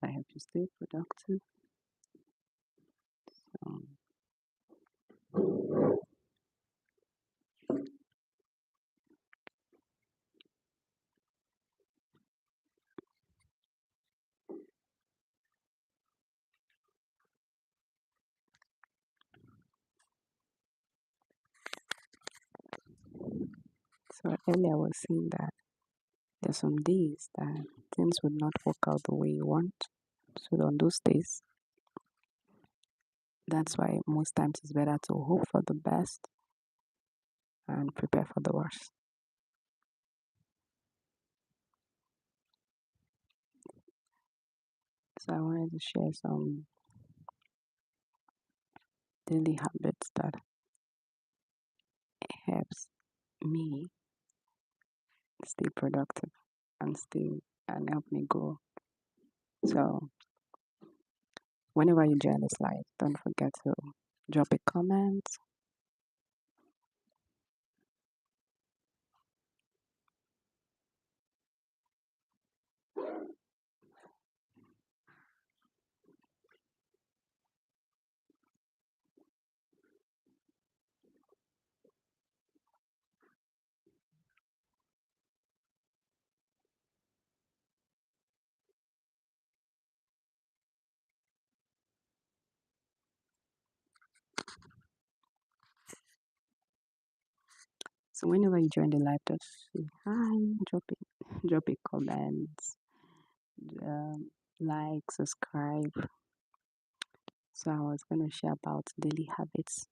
that help you stay productive. Um, so earlier I was saying that there's some days that things would not work out the way you want. So on those days, that's why most times it's better to hope for the best and prepare for the worst. So I wanted to share some daily habits that helps me stay productive and help me grow. So whenever you join this live, don't forget to drop a comment. So whenever you join the live, just say hi, drop a comment, like, subscribe. So I was gonna share about daily habits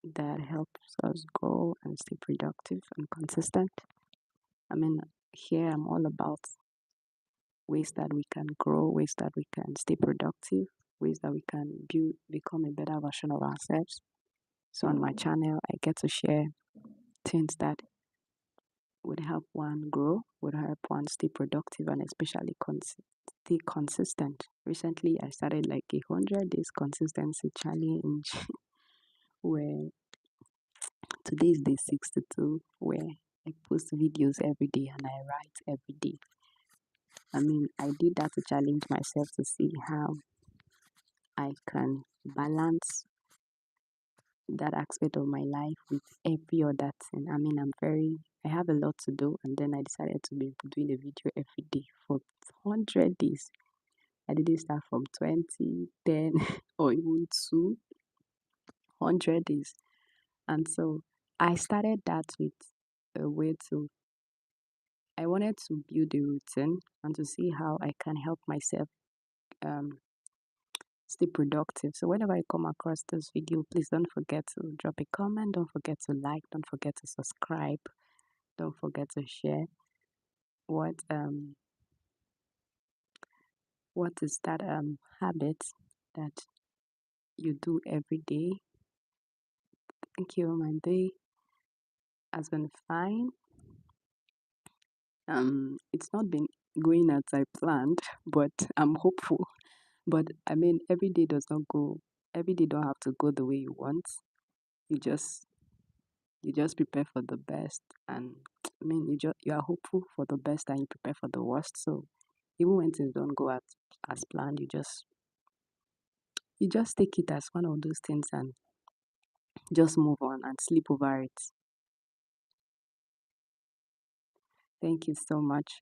that helps us grow and stay productive and consistent. I mean, here I'm all about ways that we can grow, ways that we can stay productive, ways that we can become a better version of ourselves. So on my channel, I get to share things that would help one grow, would help one stay productive, and especially stay consistent. Recently, I started like 100 days consistency challenge, where today is day 62, where I post videos every day and I write every day. I mean, I did that to challenge myself to see how I can balance that aspect of my life with every other thing. I mean, I have a lot to do, and then I decided to be doing a video every day for 100 days. I didn't start from 20, 10, or even 200 days. And so I started that with a way I wanted to build a routine and to see how I can help myself um, stay productive. So whenever I come across this video, please don't forget to drop a comment, don't forget to like, don't forget to subscribe, don't forget to share. What um what is that habit that you do every day? Thank you. My day has been fine. It's not been going as I planned, but I'm hopeful. But I mean, every day don't have to go the way you want. You just you just prepare for the best, and I mean, you are hopeful for the best and you prepare for the worst. So even when things don't go as planned, you just take it as one of those things and just move on and sleep over it. Thank you so much.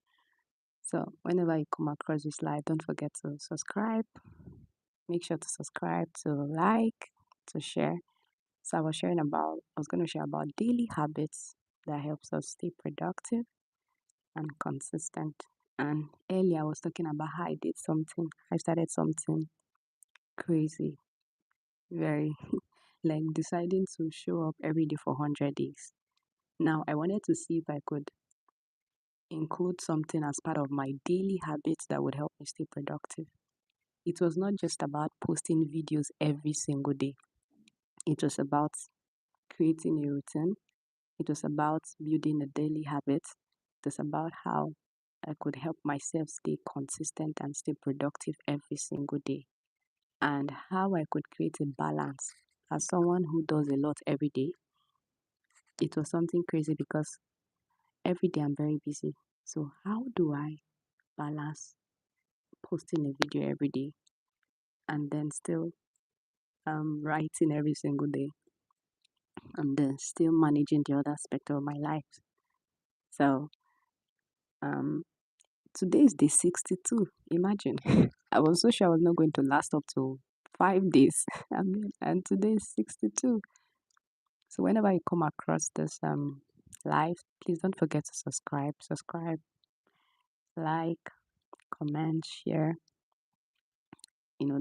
So whenever you come across this live, don't forget to subscribe. Make sure to subscribe, to like, to share. So I was going to share about daily habits that helps us stay productive and consistent. And earlier I was talking about how I started something crazy, very like deciding to show up every day for 100 days. Now I wanted to see if I could include something as part of my daily habits that would help me stay productive. It was not just about posting videos every single day. It was about creating a routine. It was about building a daily habit. It was about how I could help myself stay consistent and stay productive every single day, and how I could create a balance. As someone who does a lot every day, it was something crazy because every day I'm very busy. So, how do I balance posting a video every day and then still writing every single day and then still managing the other aspect of my life. So um, today is day 62. Imagine. I was so sure I was not going to last up to 5 days. I mean, and today is 62. So whenever you come across this live, please don't forget to subscribe, like, comment, share.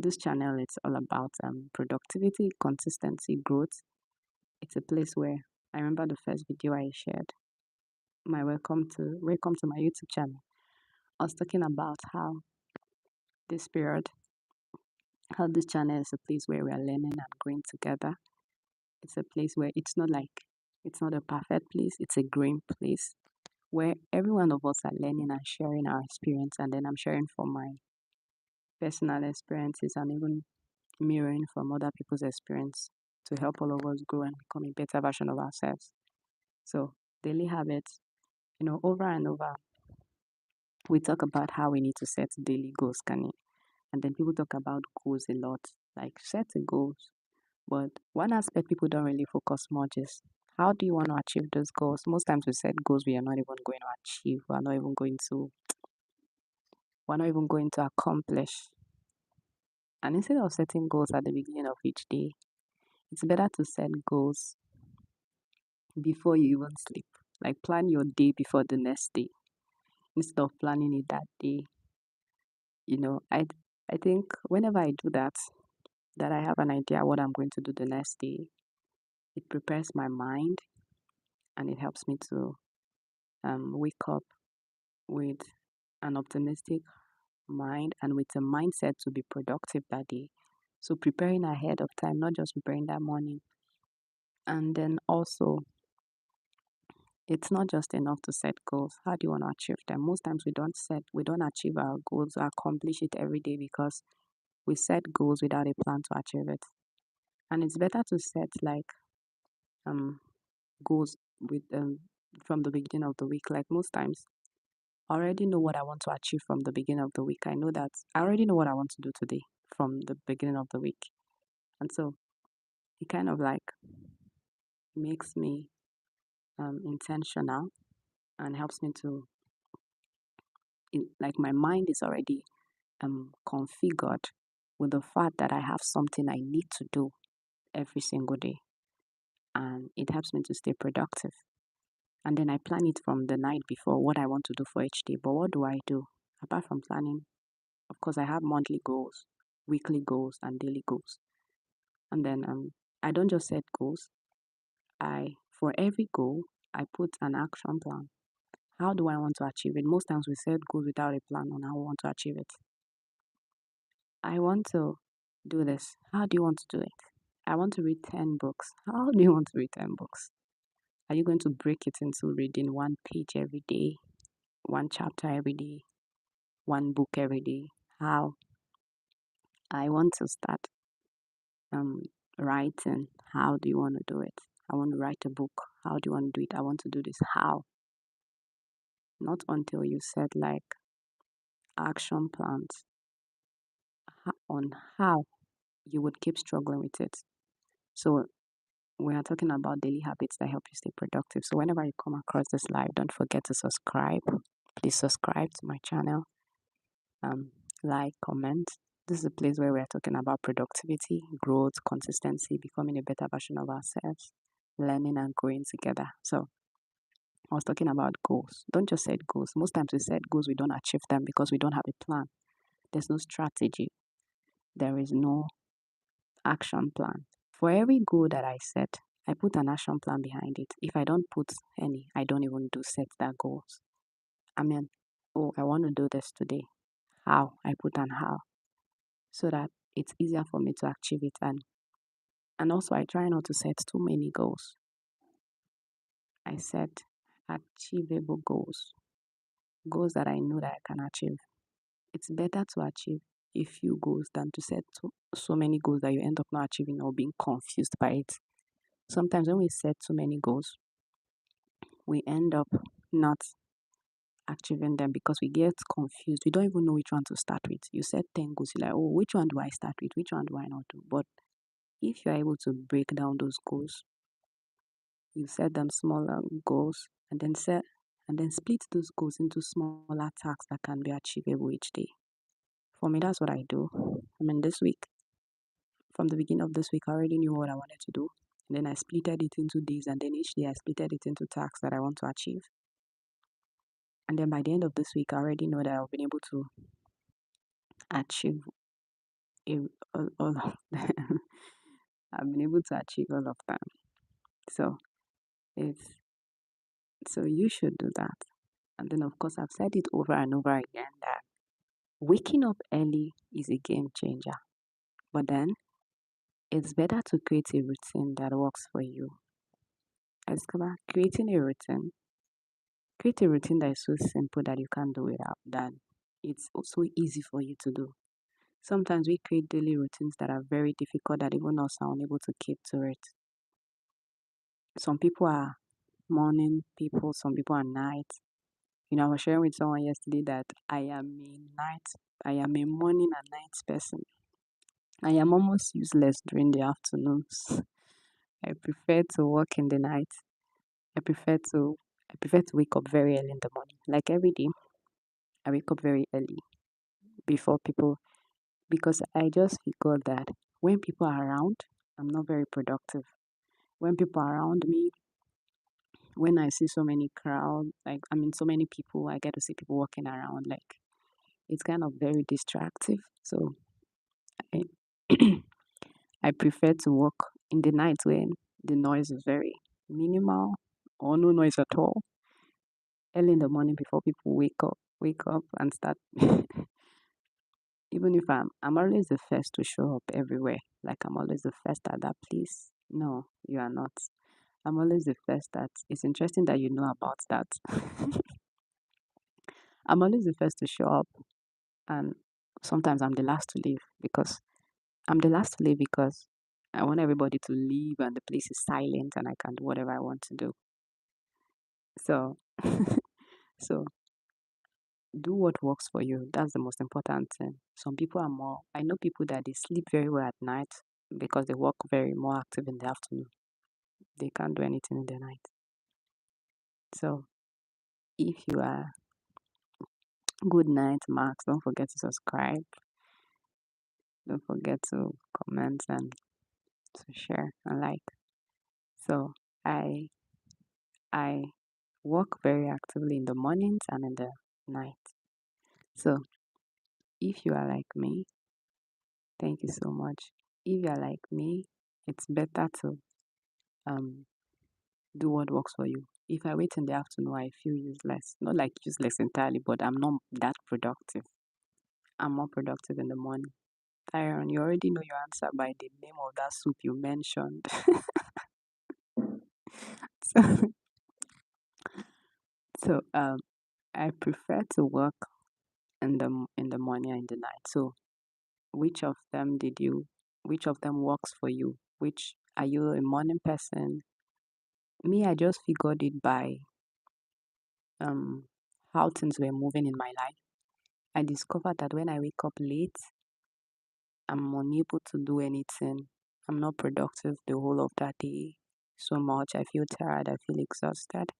This channel it's all about productivity, consistency, growth. It's a place where I remember the first video I shared. My welcome to my YouTube channel. I was talking about this period, how this channel is a place where we are learning and growing together. It's a place where it's not a perfect place, it's a growing place where every one of us are learning and sharing our experience, and then I'm sharing from my personal experiences and even mirroring from other people's experience to help all of us grow and become a better version of ourselves. So, daily habits, over and over, we talk about how we need to set daily goals, and then people talk about goals a lot, like set the goals. But one aspect people don't really focus much is how do you want to achieve those goals? Most times we set goals we are not even going to achieve, we're not even going to accomplish. And instead of setting goals at the beginning of each day, it's better to set goals before you even sleep. Like plan your day before the next day instead of planning it that day. I think whenever I do that I have an idea what I'm going to do the next day, it prepares my mind and it helps me to wake up with an optimistic mind and with a mindset to be productive that day. So preparing ahead of time, not just preparing that morning. And then also, it's not just enough to set goals. How do you want to achieve them? Most times we don't achieve our goals or accomplish it every day because we set goals without a plan to achieve it. And it's better to set like um goals with from the beginning of the week. Like most times I already know what I want to achieve from the beginning of the week. I know that I already know what I want to do today from the beginning of the week. And so it kind of like makes me intentional and helps me to, like, my mind is already configured with the fact that I have something I need to do every single day. And it helps me to stay productive. And then I plan it from the night before what I want to do for each day. But what do I do? Apart from planning, of course, I have monthly goals, weekly goals, and daily goals. And then I don't just set goals. For every goal, I put an action plan. How do I want to achieve it? Most times we set goals without a plan on how we want to achieve it. I want to do this. How do you want to do it? I want to read 10 books. How do you want to read 10 books? Are you going to break it into reading one page every day, one chapter every day, one book every day? How? I want to start um, writing. How do you want to do it? I want to write a book. How do you want to do it? I want to do this. How? Not until you set like action plans on how you would keep struggling with it. So we are talking about daily habits that help you stay productive. So whenever you come across this live, don't forget to subscribe. Please subscribe to my channel. Like, comment. This is a place where we are talking about productivity, growth, consistency, becoming a better version of ourselves, learning and growing together. So I was talking about goals. Don't just set goals. Most times we set goals, we don't achieve them because we don't have a plan. There's no strategy. There is no action plan. For every goal that I set, I put an action plan behind it. If I don't put any, I don't even do set that goals. I mean, oh, I want to do this today. How? I put an how so that it's easier for me to achieve it. And also, I try not to set too many goals. I set achievable goals, goals that I know that I can achieve. It's better to achieve a few goals than to set so many goals that you end up not achieving or being confused by it. Sometimes when we set too many goals, we end up not achieving them because we get confused. We don't even know which one to start with. You set 10 goals, you're like, oh, which one do I start with? Which one do I not do? But if you're able to break down those goals, you set them smaller goals and then split those goals into smaller tasks that can be achievable each day. For me, that's what I do. I mean, this week, from the beginning of this week, I already knew what I wanted to do. And then I splitted it into days, and then each day I splitted it into tasks that I want to achieve. And then by the end of this week, I already know that I've been able to achieve all of them. I've been able to achieve all of them. So it's so you should do that. And then of course I've said it over and over again that waking up early is a game changer. But then it's better to create a routine that works for you. I discover create a routine that is so simple that you can't do without that it's also easy for you to do. Sometimes we create daily routines that are very difficult that even us are unable to keep to it. Some people are morning people, some people are night. I was sharing with someone yesterday that I am a morning and night person. I am almost useless during the afternoons. I prefer to work in the night. I prefer to I prefer to wake up very early in the morning. Like every day, I wake up very early before people because I just figured that when people are around, I'm not very productive. When people are around me, when I see so many crowd, so many people, I get to see people walking around, like it's kind of very distractive. So I I prefer to work in the night when the noise is very minimal or no noise at all. Early in the morning before people wake up and start. Even if I'm always the first to show up everywhere. Like I'm always the first at that place. No, you are not. I'm always the first at. It's interesting that you know about that. I'm always the first to show up, and sometimes I'm the last to leave because I'm the last to leave because I want everybody to leave and the place is silent and I can do whatever I want to do. So, so do what works for you. That's the most important thing. Some people are more. I know people that they sleep very well at night because they work very more active in the afternoon. They can't do anything in the night. So, if you are good night, Max. Don't forget to subscribe. Don't forget to comment and to share and like. So, I I work very actively in the mornings and in the night. So if you are like me, thank you so much. If you are like me, it's better to um do what works for you. If I wait in the afternoon, I feel useless. Not like useless entirely, but I'm not that productive. I'm more productive in the morning. Tyron, you already know your answer by the name of that soup you mentioned. so, so I prefer to work in the morning and the night. So which of them which of them works for you? Which are you a morning person? Me, I just figured it by um how things were moving in my life. I discovered that when I wake up late, I'm unable to do anything. I'm not productive the whole of that day so much. I feel tired, I feel exhausted.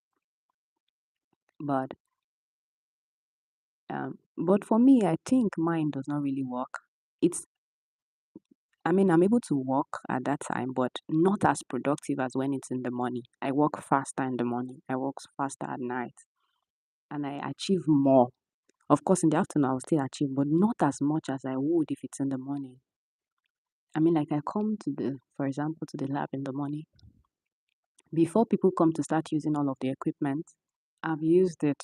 But but for me, I think mine does not really work. It's I'm able to work at that time, but not as productive as when it's in the morning. I work faster in the morning. I work faster at night, and I achieve more. Of course, in the afternoon, I'll still achieve, but not as much as I would if it's in the morning. Like I come for example, to the lab in the morning. Before people come to start using all of the equipment, I've used it,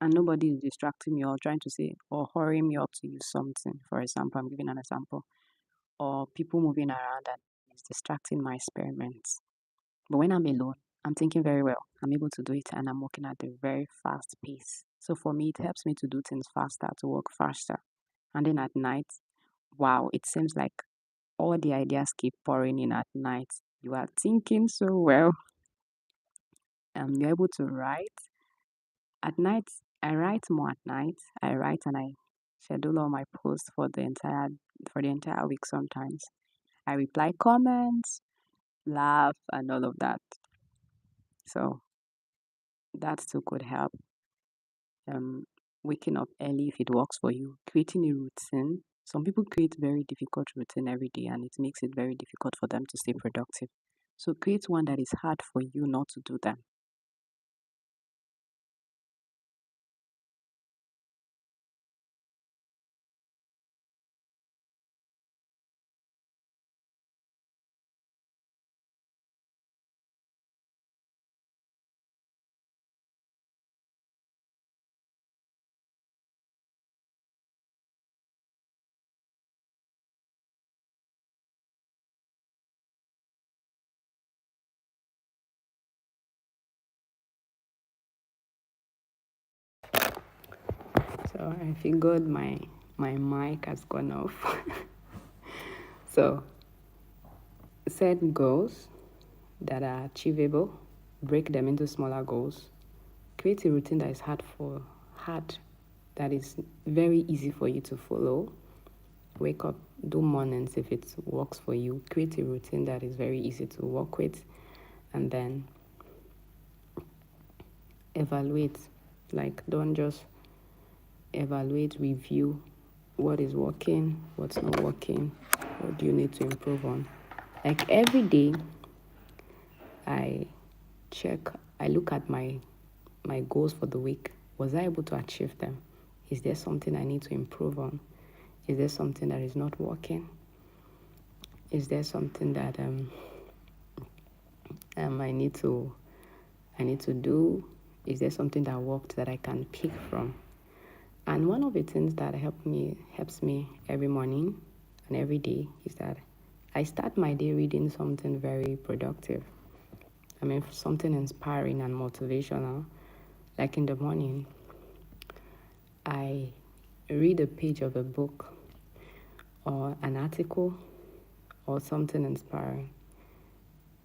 and nobody is distracting me or trying to say or hurrying me up to use something. For example, I'm giving an example, or people moving around and it's distracting my experiments. But when I'm alone, I'm thinking very well. I'm able to do it and I'm working at a very fast pace. So for me, it helps me to do things faster, to work faster. And then at night, wow, it seems like all the ideas keep pouring in at night. You are thinking so well. You're able to write. At night, I write more at night. I write and I schedule all my posts for the entire week sometimes. I reply comments, laugh and all of that. So that too could help. Um Waking up early if it works for you. Creating a routine. Some people create very difficult routine every day and it makes it very difficult for them to stay productive. So create one that is hard for you not to do them. So I figured my mic has gone off. So set goals that are achievable, break them into smaller goals, create a routine that is hard that is very easy for you to follow. Wake up, do mornings if it works for you. Create a routine that is very easy to work with, and then evaluate. Like, don't just evaluate, review what is working, what's not working, what do you need to improve on. Like every day, I check, I look at my goals for the week. Was I able to achieve them? Is there something I need to improve on? Is there something that is not working? Is there something that I need to do? Is there something that worked that I can pick from? And one of the things that helps me every morning and every day is that I start my day reading something very productive. I mean, something inspiring and motivational. Like in the morning, I read a page of a book or an article or something inspiring.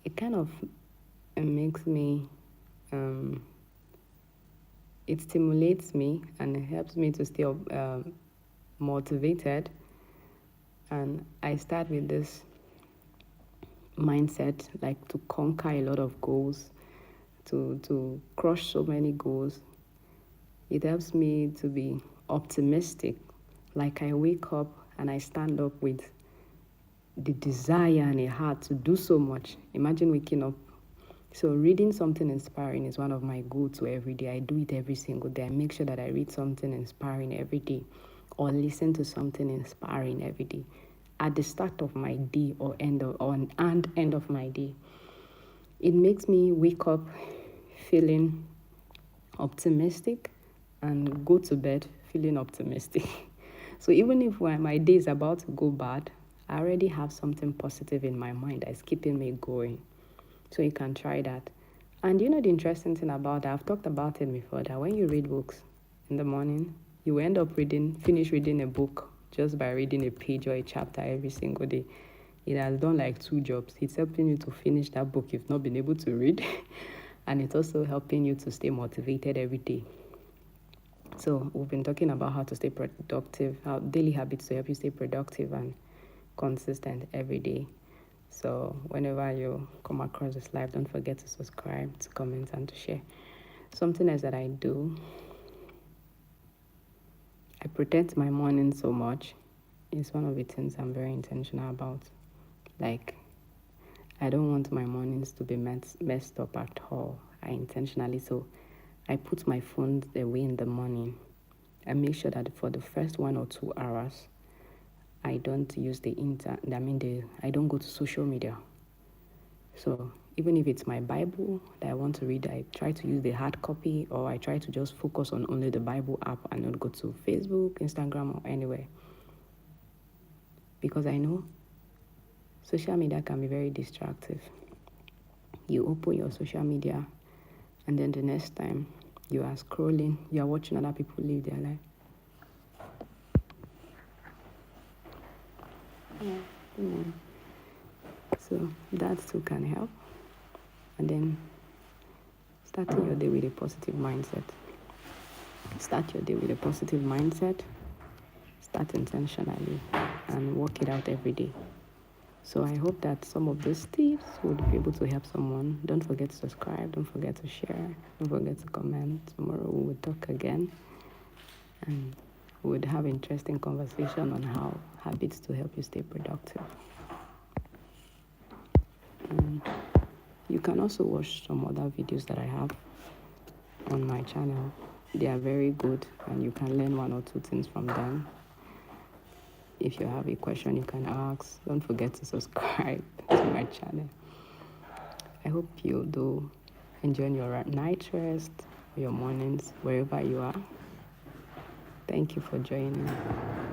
It kind of makes me, it stimulates me and it helps me to stay motivated. And I start with this mindset, like to conquer a lot of goals, to crush so many goals. It helps me to be optimistic. Like I wake up and I stand up with the desire and a heart to do so much. Imagine waking up. So reading something inspiring is one of my go-to every day. I do it every single day. I make sure that I read something inspiring every day or listen to something inspiring every day at the start of my day or end of my day. It makes me wake up feeling optimistic and go to bed feeling optimistic. So even if when my day is about to go bad, I already have something positive in my mind that's keeping me going. So you can try that. And you know the interesting thing about that, I've talked about it before, that when you read books in the morning, you end up finish reading a book just by reading a page or a chapter every single day. It has done like two jobs. It's helping you to finish that book you've not been able to read, and it's also helping you to stay motivated every day. So we've been talking about how to stay productive, how daily habits to help you stay productive and consistent every day. So whenever you come across this live, don't forget to subscribe, to comment, and to share. Something else that I do, I protect my morning so much. It's one of the things I'm very intentional about. Like, I don't want my mornings to be messed up at all. I intentionally, so I put my phone away in the morning. I make sure that for the first 1 or 2 hours, I don't use I don't go to social media. So even if it's my Bible that I want to read, I try to use the hard copy, or I try to just focus on only the Bible app and not go to Facebook, Instagram, or anywhere. Because I know social media can be very distractive. You open your social media, and then the next time you are scrolling, you are watching other people live their life. So that too can help. And then starting your day with a positive mindset. Start your day with a positive mindset, start intentionally, and work it out every day. So I hope that some of these tips would be able to help someone. Don't forget to subscribe, don't forget to share, don't forget to comment. Tomorrow we will talk again and we would have interesting conversation on how habits to help you stay productive. You can also watch some other videos that I have on my channel. They are very good and you can learn one or two things from them. If you have a question, you can ask. Don't forget to subscribe to my channel. I hope you do enjoy your night rest, your mornings, wherever you are. Thank you for joining.